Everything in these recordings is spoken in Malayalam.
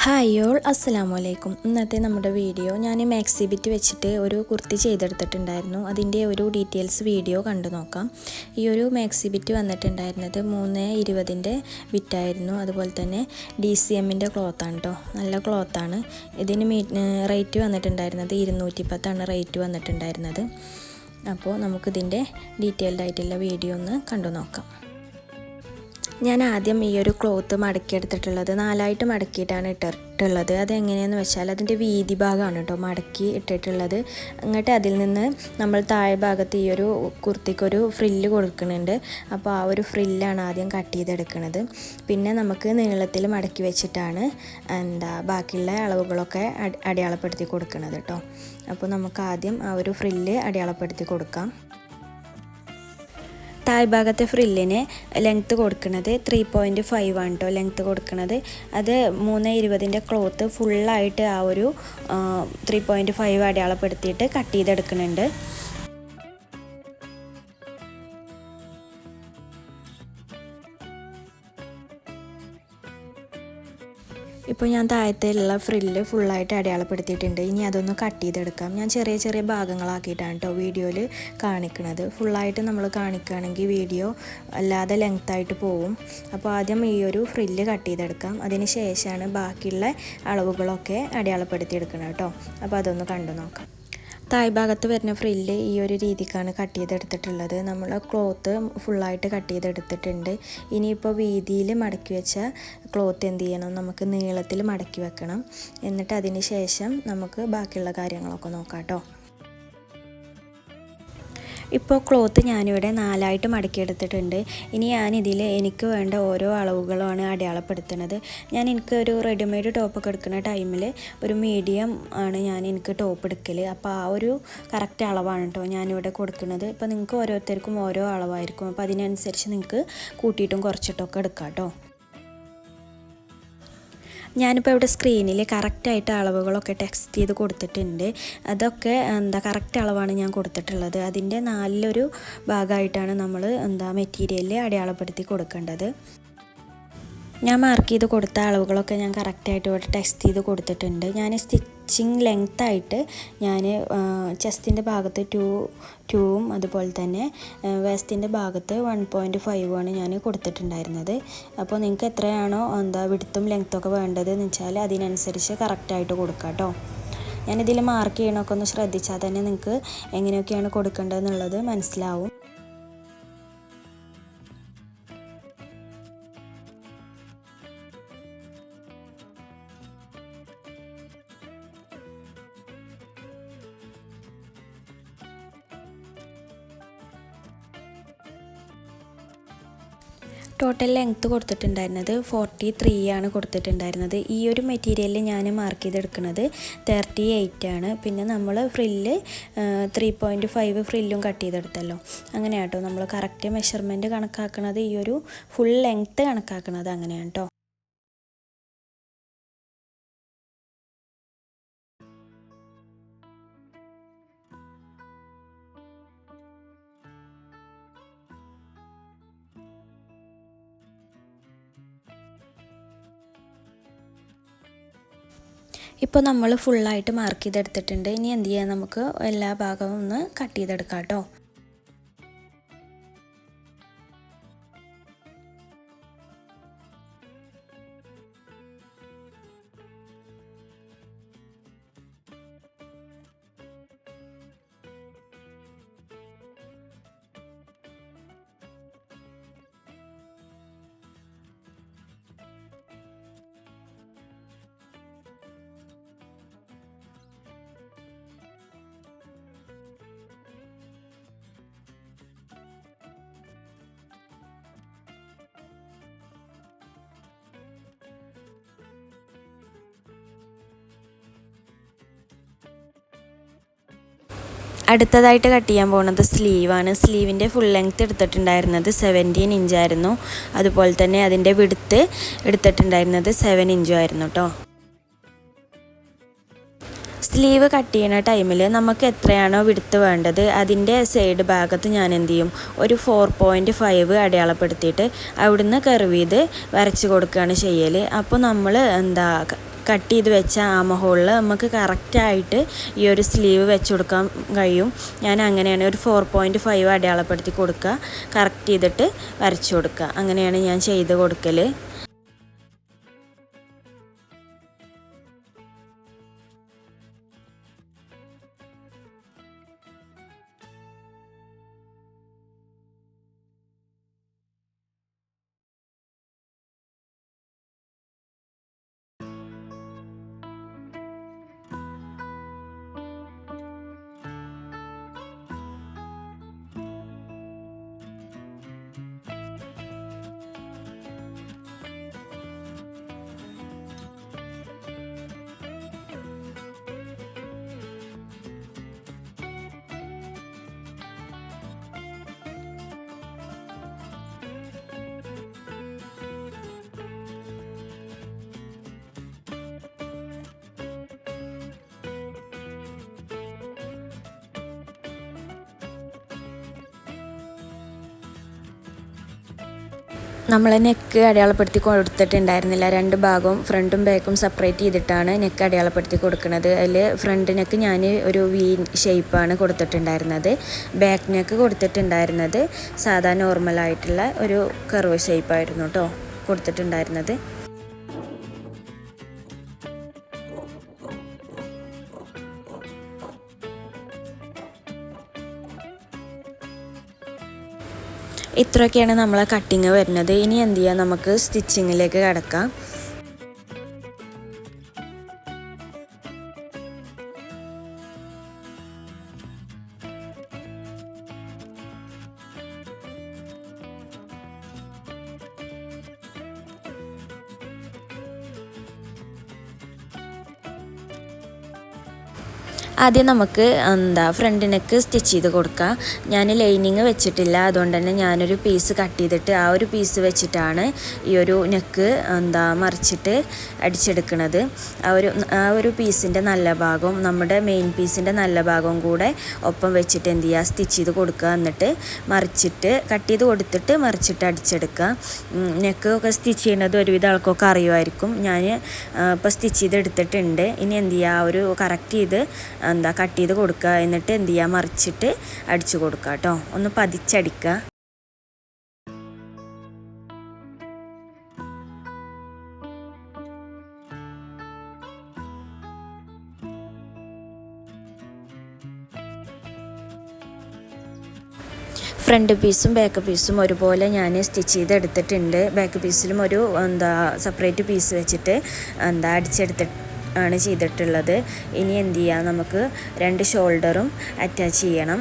ഹായ് ഓൾ അസ്സലാമു അലൈക്കും. ഇന്നത്തെ നമ്മുടെ വീഡിയോ ഞാൻ മാക്സി ബിറ്റ് വെച്ചിട്ട് ഒരു കുർത്തി ചെയ്തെടുത്തിട്ടുണ്ടായിരുന്നു. അതിൻ്റെ ഒരു ഡീറ്റെയിൽസ് വീഡിയോ കണ്ടു നോക്കാം. ഈ ഒരു മാക്സി ബിറ്റ് വന്നിട്ടുണ്ടായിരുന്നത് 320 ബിറ്റായിരുന്നു. അതുപോലെ തന്നെ DCMൻ്റെ ക്ലോത്താണ് കേട്ടോ, നല്ല ക്ലോത്താണ്. ഇതിന് റേറ്റ് വന്നിട്ടുണ്ടായിരുന്നത് 210 റേറ്റ് വന്നിട്ടുണ്ടായിരുന്നത്. അപ്പോൾ നമുക്കിതിൻ്റെ ഡീറ്റെയിൽഡ് ആയിട്ടുള്ള വീഡിയോ ഒന്ന് കണ്ടു നോക്കാം. ഞാൻ ആദ്യം ഈ ഒരു ക്ലോത്ത് മടക്കിയെടുത്തിട്ടുള്ളത് 4 മടക്കിയിട്ടാണ് ഇട്ടിട്ടുള്ളത്. അതെങ്ങനെയാണെന്ന് വെച്ചാൽ അതിൻ്റെ വീതി ഭാഗമാണ് കേട്ടോ മടക്കി ഇട്ടിട്ടുള്ളത്. എന്നിട്ട് അതിൽ നിന്ന് നമ്മൾ താഴെ ഭാഗത്ത് ഈ ഒരു കുർത്തിക്കൊരു ഫ്രില്ല് കൊടുക്കുന്നുണ്ട്. അപ്പോൾ ആ ഒരു ഫ്രില്ലാണ് ആദ്യം കട്ട് ചെയ്തെടുക്കുന്നത്. പിന്നെ നമുക്ക് നീളത്തിൽ മടക്കി വെച്ചിട്ടാണ് ബാക്കിയുള്ള അളവുകളൊക്കെ അടയാളപ്പെടുത്തി കൊടുക്കുന്നത് കേട്ടോ. അപ്പോൾ നമുക്ക് ആദ്യം ആ ഒരു ഫ്രില്ല് അടയാളപ്പെടുത്തി കൊടുക്കാം. താഴ്ഭാഗത്തെ ഫ്രില്ലിന് ലെങ്ത്ത് കൊടുക്കുന്നത് 3.5 ആണ് കേട്ടോ ലെങ്ത്ത് കൊടുക്കുന്നത്. അത് 320 ക്ലോത്ത് ഫുള്ളായിട്ട് ആ ഒരു 3.5 അടയാളപ്പെടുത്തിയിട്ട് കട്ട് ചെയ്തെടുക്കുന്നുണ്ട്. ഇപ്പോൾ ഞാൻ താഴത്തേലുള്ള ഫ്രില്ല് ഫുള്ളായിട്ട് അടയാളപ്പെടുത്തിയിട്ടുണ്ട്. ഇനി അതൊന്ന് കട്ട് ചെയ്തെടുക്കാം. ഞാൻ ചെറിയ ചെറിയ ഭാഗങ്ങളാക്കിയിട്ടാണ് കേട്ടോ വീഡിയോയിൽ കാണിക്കുന്നത്. ഫുള്ളായിട്ട് നമ്മൾ കാണിക്കുകയാണെങ്കിൽ വീഡിയോ അല്ലാതെ ലെങ്ത്തായിട്ട് പോവും. അപ്പോൾ ആദ്യം ഈ ഒരു ഫ്രില്ല് കട്ട് ചെയ്തെടുക്കാം. അതിന് ശേഷമാണ് ബാക്കിയുള്ള അളവുകളൊക്കെ അടയാളപ്പെടുത്തിയെടുക്കണം കേട്ടോ. അപ്പോൾ അതൊന്ന് കണ്ടു നോക്കാം. താഴ്ഭാഗത്ത് വരുന്ന ഫ്രില്ല് ഈ ഒരു രീതിക്കാണ് കട്ട് ചെയ്തെടുത്തിട്ടുള്ളത്. നമ്മൾ ക്ലോത്ത് ഫുള്ളായിട്ട് കട്ട് ചെയ്തെടുത്തിട്ടുണ്ട്. ഇനിയിപ്പോൾ വീതിയിൽ മടക്കി വെച്ച ക്ലോത്ത് എന്ത് ചെയ്യണം, നമുക്ക് നീളത്തിൽ മടക്കി വെക്കണം. എന്നിട്ട് അതിന് ശേഷം നമുക്ക് ബാക്കിയുള്ള കാര്യങ്ങളൊക്കെ നോക്കാം കേട്ടോ. ഇപ്പോൾ ക്ലോത്ത് ഞാനിവിടെ 4 മടക്കിയെടുത്തിട്ടുണ്ട്. ഇനി ഞാനിതിൽ എനിക്ക് വേണ്ട ഓരോ അളവുകളുമാണ് അടയാളപ്പെടുത്തുന്നത്. എനിക്കൊരു റെഡിമെയ്ഡ് ടോപ്പൊക്കെ എടുക്കുന്ന ടൈമിൽ ഒരു മീഡിയം ആണ് എനിക്ക് ടോപ്പ് എടുക്കൽ. അപ്പോൾ ആ ഒരു കറക്റ്റ് അളവാണ് കേട്ടോ ഞാനിവിടെ കൊടുക്കുന്നത്. ഇപ്പോൾ നിങ്ങൾക്ക് ഓരോരുത്തർക്കും ഓരോ അളവായിരിക്കും. അപ്പോൾ അതിനനുസരിച്ച് നിങ്ങൾക്ക് കൂട്ടിയിട്ടും കുറച്ചിട്ടൊക്കെ എടുക്കാം കേട്ടോ. ഞാനിപ്പോൾ ഇവിടെ സ്ക്രീനിൽ കറക്റ്റായിട്ട് അളവുകളൊക്കെ ടെക്സ്റ്റ് ചെയ്ത് കൊടുത്തിട്ടുണ്ട്. അതൊക്കെ കറക്റ്റ് അളവാണ് ഞാൻ കൊടുത്തിട്ടുള്ളത്. അതിൻ്റെ 4 ഭാഗമായിട്ടാണ് നമ്മൾ മെറ്റീരിയൽ അടയാളപ്പെടുത്തി കൊടുക്കേണ്ടത്. ഞാൻ മാർക്ക് ചെയ്ത് കൊടുത്ത അളവുകളൊക്കെ ഞാൻ കറക്റ്റായിട്ട് ഇവിടെ ടെക്സ്റ്റ് ചെയ്ത് കൊടുത്തിട്ടുണ്ട്. ഞാൻ സ്റ്റിച്ചിങ് ലെങ്ത്തായിട്ട് ഞാൻ ചെസ്റ്റിൻ്റെ ഭാഗത്ത് 2ഉം അതുപോലെ തന്നെ വേസ്റ്റിൻ്റെ ഭാഗത്ത് 1.5 ഞാൻ കൊടുത്തിട്ടുണ്ടായിരുന്നത്. അപ്പോൾ നിങ്ങൾക്ക് എത്രയാണോ വിഡ്ത്തും ലെങ്ത്തൊക്കെ വേണ്ടതെന്ന് വെച്ചാൽ അതിനനുസരിച്ച് കറക്റ്റായിട്ട് കൊടുക്കാം കേട്ടോ. ഞാനിതിൽ മാർക്ക് ചെയ്യണമൊക്കെ ഒന്ന് ശ്രദ്ധിച്ചാൽ തന്നെ നിങ്ങൾക്ക് എങ്ങനെയൊക്കെയാണ് കൊടുക്കേണ്ടതെന്നുള്ളത് മനസ്സിലാവും. ടോട്ടൽ ലെങ്ത്ത് കൊടുത്തിട്ടുണ്ടായിരുന്നത് 43 ആണ് കൊടുത്തിട്ടുണ്ടായിരുന്നത്. ഈ ഒരു മെറ്റീരിയലിൽ ഞാൻ മാർക്ക് ചെയ്തെടുക്കുന്നത് 38 ആണ്. പിന്നെ നമ്മൾ ഫ്രില്ല് 3.5 ഫ്രില്ലും കട്ട് ചെയ്തെടുത്തല്ലോ. അങ്ങനെ കേട്ടോ നമ്മൾ കറക്റ്റ് മെഷർമെൻറ്റ് കണക്കാക്കുന്നത്, ഈ ഒരു ഫുൾ ലെങ്ത്ത് കണക്കാക്കുന്നത് അങ്ങനെയാണ് കേട്ടോ. ഇപ്പോൾ നമ്മൾ ഫുള്ളായിട്ട് മാർക്ക് ചെയ്തെടുത്തിട്ടുണ്ട്. ഇനി എന്ത് ചെയ്യാം, നമുക്ക് എല്ലാ ഭാഗവും ഒന്ന് കട്ട് ചെയ്തെടുക്കാം കേട്ടോ. അടുത്തതായിട്ട് കട്ട് ചെയ്യാൻ പോകുന്നത് സ്ലീവാണ്. സ്ലീവിൻ്റെ ഫുൾ ലെങ്ത്ത് എടുത്തിട്ടുണ്ടായിരുന്നത് 17 ഇഞ്ചായിരുന്നു. അതുപോലെ തന്നെ അതിൻ്റെ വിഡ്ത്ത് എടുത്തിട്ടുണ്ടായിരുന്നത് 7 ഇഞ്ചും ആയിരുന്നു കേട്ടോ. സ്ലീവ് കട്ട് ചെയ്യുന്ന ടൈമിൽ നമുക്ക് എത്രയാണോ വിഡ്ത്ത് വേണ്ടത് അതിൻ്റെ സൈഡ് ഭാഗത്ത് ഞാൻ എന്ത് ചെയ്യും, ഒരു 4.5 അടയാളപ്പെടുത്തിയിട്ട് അവിടുന്ന് കർവ് ചെയ്ത് വരച്ച് കൊടുക്കുകയാണ് ചെയ്യൽ. അപ്പോൾ നമ്മൾ കട്ട് ചെയ്ത് വെച്ച ആം ഹോളിൽ നമുക്ക് കറക്റ്റായിട്ട് ഈ ഒരു സ്ലീവ് വെച്ച് കൊടുക്കാൻ കഴിയും. ഞാൻ അങ്ങനെയാണ് ഒരു 4.5 അടയാളപ്പെടുത്തി കൊടുക്കുക, കറക്റ്റ് ചെയ്തിട്ട് വരച്ചു കൊടുക്കുക. അങ്ങനെയാണ് ഞാൻ ചെയ്ത് കൊടുക്കൽ. നമ്മൾ നെക്ക് അടയാളപ്പെടുത്തി കൊടുത്തിട്ടുണ്ടായിരുന്നില്ല. 2 ഭാഗവും ഫ്രണ്ടും ബാക്കും സെപ്പറേറ്റ് ചെയ്തിട്ടാണ് നെക്ക് അടയാളപ്പെടുത്തി കൊടുക്കുന്നത്. അതിൽ ഫ്രണ്ട് നെക്ക് ഞാൻ ഒരു വി ഷേപ്പാണ് കൊടുത്തിട്ടുണ്ടായിരുന്നത്. ബാക്ക് നെക്ക് കൊടുത്തിട്ടുണ്ടായിരുന്നത് സാധാ നോർമലായിട്ടുള്ള ഒരു കർവ് ഷേപ്പായിരുന്നു കേട്ടോ കൊടുത്തിട്ടുണ്ടായിരുന്നത്. ഇത്രയൊക്കെയാണ് നമ്മളെ കട്ടിങ് വരുന്നത്. ഇനി എന്ത് ചെയ്യാം, നമുക്ക് സ്റ്റിച്ചിങ്ങിലേക്ക് കിടക്കാം. ആദ്യം നമുക്ക് ഫ്രണ്ട് നെക്ക് സ്റ്റിച്ച് ചെയ്ത് കൊടുക്കാം. ഞാൻ ലൈനിങ് വെച്ചിട്ടില്ല, അതുകൊണ്ട് തന്നെ ഞാനൊരു പീസ് കട്ട് ചെയ്തിട്ട് ആ ഒരു പീസ് വെച്ചിട്ടാണ് ഈ ഒരു നെക്ക് മറിച്ചിട്ട് അടിച്ചെടുക്കുന്നത്. ആ ഒരു പീസിൻ്റെ നല്ല ഭാഗവും നമ്മുടെ മെയിൻ പീസിൻ്റെ നല്ല ഭാഗവും കൂടെ ഒപ്പം വെച്ചിട്ട് എന്ത് ചെയ്യുക, സ്റ്റിച്ച് ചെയ്ത് കൊടുക്കുക. എന്നിട്ട് മറിച്ചിട്ട് കട്ട് ചെയ്ത് കൊടുത്തിട്ട് മറിച്ചിട്ട് അടിച്ചെടുക്കുക. നെക്ക് ഒക്കെ സ്റ്റിച്ച് ചെയ്യുന്നത് ഒരുവിധ ആൾക്കൊക്കെ അറിയുമായിരിക്കും. ഞാൻ ഇപ്പോൾ സ്റ്റിച്ച് ചെയ്ത് എടുത്തിട്ടുണ്ട്. ഇനി എന്ത് ചെയ്യുക, ഒരു കറക്റ്റ് ചെയ്ത് കട്ട് ചെയ്ത് കൊടുക്കുക. എന്നിട്ട് എന്ത് ചെയ്യുക, മറിച്ചിട്ട് അടിച്ചു കൊടുക്കുക കേട്ടോ. ഒന്ന് പതിച്ചടിക്കുക. ഫ്രണ്ട് പീസും ബാക്ക് പീസും ഒരുപോലെ ഞാൻ സ്റ്റിച്ച് ചെയ്തെടുത്തിട്ടുണ്ട്. ബാക്ക് പീസിലും ഒരു സെപ്പറേറ്റ് പീസ് വെച്ചിട്ട് അടിച്ചെടുത്തിട്ട് ആണ് ചെയ്തിട്ടുള്ളത്. ഇനി എന്ത് ചെയ്യാം, നമുക്ക് 2 ഷോൾഡറും അറ്റാച്ച് ചെയ്യണം.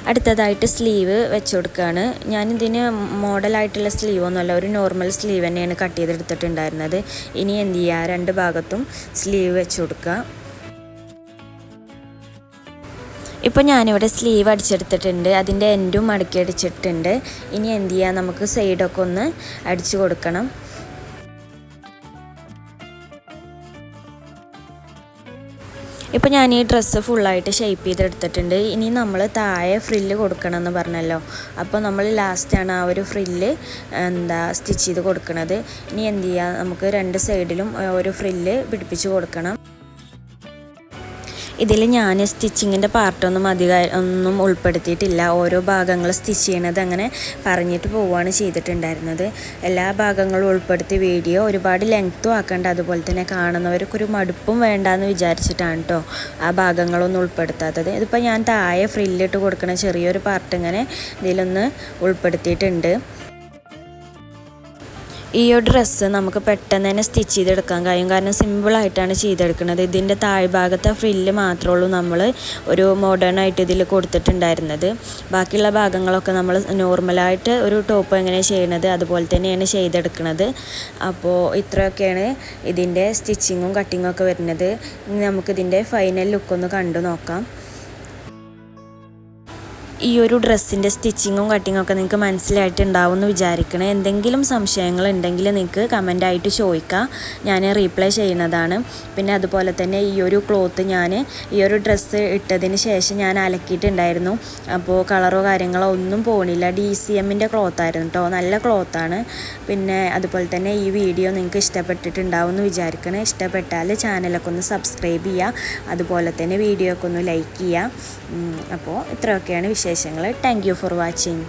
അടുത്തതായിട്ട് സ്ലീവ് വെച്ച് കൊടുക്കുകയാണ്. ഞാനിതിന് മോഡലായിട്ടുള്ള സ്ലീവൊന്നുമല്ല, ഒരു നോർമൽ സ്ലീവ് തന്നെയാണ് കട്ട് ചെയ്തെടുത്തിട്ടുണ്ടായിരുന്നത്. ഇനി എന്ത് ചെയ്യുക, 2 ഭാഗത്തും സ്ലീവ് വെച്ച് കൊടുക്കുക. ഇപ്പോൾ ഞാനിവിടെ സ്ലീവ് അടിച്ചെടുത്തിട്ടുണ്ട്, അതിൻ്റെ എൻഡും മടക്കി അടിച്ചിട്ടുണ്ട്. ഇനി എന്ത് ചെയ്യുക, നമുക്ക് സൈഡൊക്കെ ഒന്ന് അടിച്ചു കൊടുക്കണം. ഇപ്പോൾ ഞാൻ ഈ ഡ്രസ്സ് ഫുള്ളായിട്ട് ഷേപ്പ് ചെയ്തെടുത്തിട്ടുണ്ട്. ഇനി നമ്മൾ താഴെ ഫ്രില്ല് കൊടുക്കണം എന്ന് പറഞ്ഞല്ലോ, അപ്പോൾ നമ്മൾ ലാസ്റ്റാണ് ആ ഒരു ഫ്രില്ല് സ്റ്റിച്ച് ചെയ്ത് കൊടുക്കുന്നത്. ഇനി എന്ത് ചെയ്യുക, നമുക്ക് 2 സൈഡിലും ഒരു ഫ്രില്ല് പിടിപ്പിച്ച് കൊടുക്കണം. ഇതിൽ ഞാൻ സ്റ്റിച്ചിങ്ങിൻ്റെ പാർട്ടൊന്നും ഒന്നും ഉൾപ്പെടുത്തിയിട്ടില്ല. ഓരോ ഭാഗങ്ങൾ സ്റ്റിച്ച് ചെയ്യണത് അങ്ങനെ പറഞ്ഞിട്ട് പോവുകയാണ് ചെയ്തിട്ടുണ്ടായിരുന്നത്. എല്ലാ ഭാഗങ്ങളും ഉൾപ്പെടുത്തി വീഡിയോ ഒരുപാട് ലെങ്ത്തും ആക്കേണ്ട, അതുപോലെ തന്നെ കാണുന്നവർക്കൊരു മടുപ്പും വേണ്ടാന്ന് വിചാരിച്ചിട്ടാണ് കേട്ടോ ആ ഭാഗങ്ങളൊന്നും ഉൾപ്പെടുത്താത്തത്. ഇതിപ്പോൾ ഞാൻ താഴെ ഫ്രില്ലിട്ട് കൊടുക്കണ ചെറിയൊരു പാർട്ട് ഇങ്ങനെ ഇതിലൊന്ന് ഉൾപ്പെടുത്തിയിട്ടുണ്ട്. ഈ ഒരു ഡ്രസ്സ് നമുക്ക് പെട്ടെന്ന് തന്നെ സ്റ്റിച്ച് ചെയ്തെടുക്കാൻ കഴിയും, കാരണം സിമ്പിളായിട്ടാണ് ചെയ്തെടുക്കുന്നത്. ഇതിൻ്റെ താഴ്ഭാഗത്തെ ഫ്രില്ല് മാത്രമേ ഉള്ളൂ നമ്മൾ ഒരു മോഡേൺ ആയിട്ട് ഇതിൽ കൊടുത്തിട്ടുണ്ടായിരുന്നത്. ബാക്കിയുള്ള ഭാഗങ്ങളൊക്കെ നമ്മൾ നോർമലായിട്ട് ഒരു ടോപ്പ് എങ്ങനെ ചെയ്യണത് അതുപോലെ തന്നെയാണ് ചെയ്തെടുക്കുന്നത്. അപ്പോൾ ഇത്രയൊക്കെയാണ് ഇതിൻ്റെ സ്റ്റിച്ചിങ്ങും കട്ടിങ്ങും ഒക്കെ വരുന്നത്. ഇനി നമുക്കിതിൻ്റെ ഫൈനൽ ലുക്കൊന്ന് കണ്ടു നോക്കാം. ഈ ഒരു ഡ്രസ്സിൻ്റെ സ്റ്റിച്ചിങ്ങും കട്ടിങ്ങും ഒക്കെ നിങ്ങൾക്ക് മനസ്സിലായിട്ടുണ്ടാവും എന്ന് വിചാരിക്കണേ. എന്തെങ്കിലും സംശയങ്ങളുണ്ടെങ്കിൽ നിങ്ങൾക്ക് കമൻ്റായിട്ട് ചോദിക്കുക, ഞാൻ റീപ്ലൈ ചെയ്യുന്നതാണ്. പിന്നെ അതുപോലെ തന്നെ ഈ ഒരു ക്ലോത്ത് ഞാൻ ഈ ഒരു ഡ്രസ്സ് ഇട്ടതിന് ശേഷം ഞാൻ അലക്കിയിട്ടുണ്ടായിരുന്നു. അപ്പോൾ കളറോ കാര്യങ്ങളോ ഒന്നും പോകണില്ല. DCMൻ്റെ ക്ലോത്തായിരുന്നു കേട്ടോ, നല്ല ക്ലോത്താണ്. പിന്നെ അതുപോലെ തന്നെ ഈ വീഡിയോ നിങ്ങൾക്ക് ഇഷ്ടപ്പെട്ടിട്ടുണ്ടാവും എന്ന് വിചാരിക്കണേ. ഇഷ്ടപ്പെട്ടാൽ ചാനലൊക്കെ ഒന്ന് സബ്സ്ക്രൈബ് ചെയ്യുക, അതുപോലെ തന്നെ വീഡിയോ ഒക്കെ ഒന്ന് ലൈക്ക് ചെയ്യുക. അപ്പോൾ ഇത്രയൊക്കെയാണ് വിശേഷങ്ങൾ. Thank you for watching.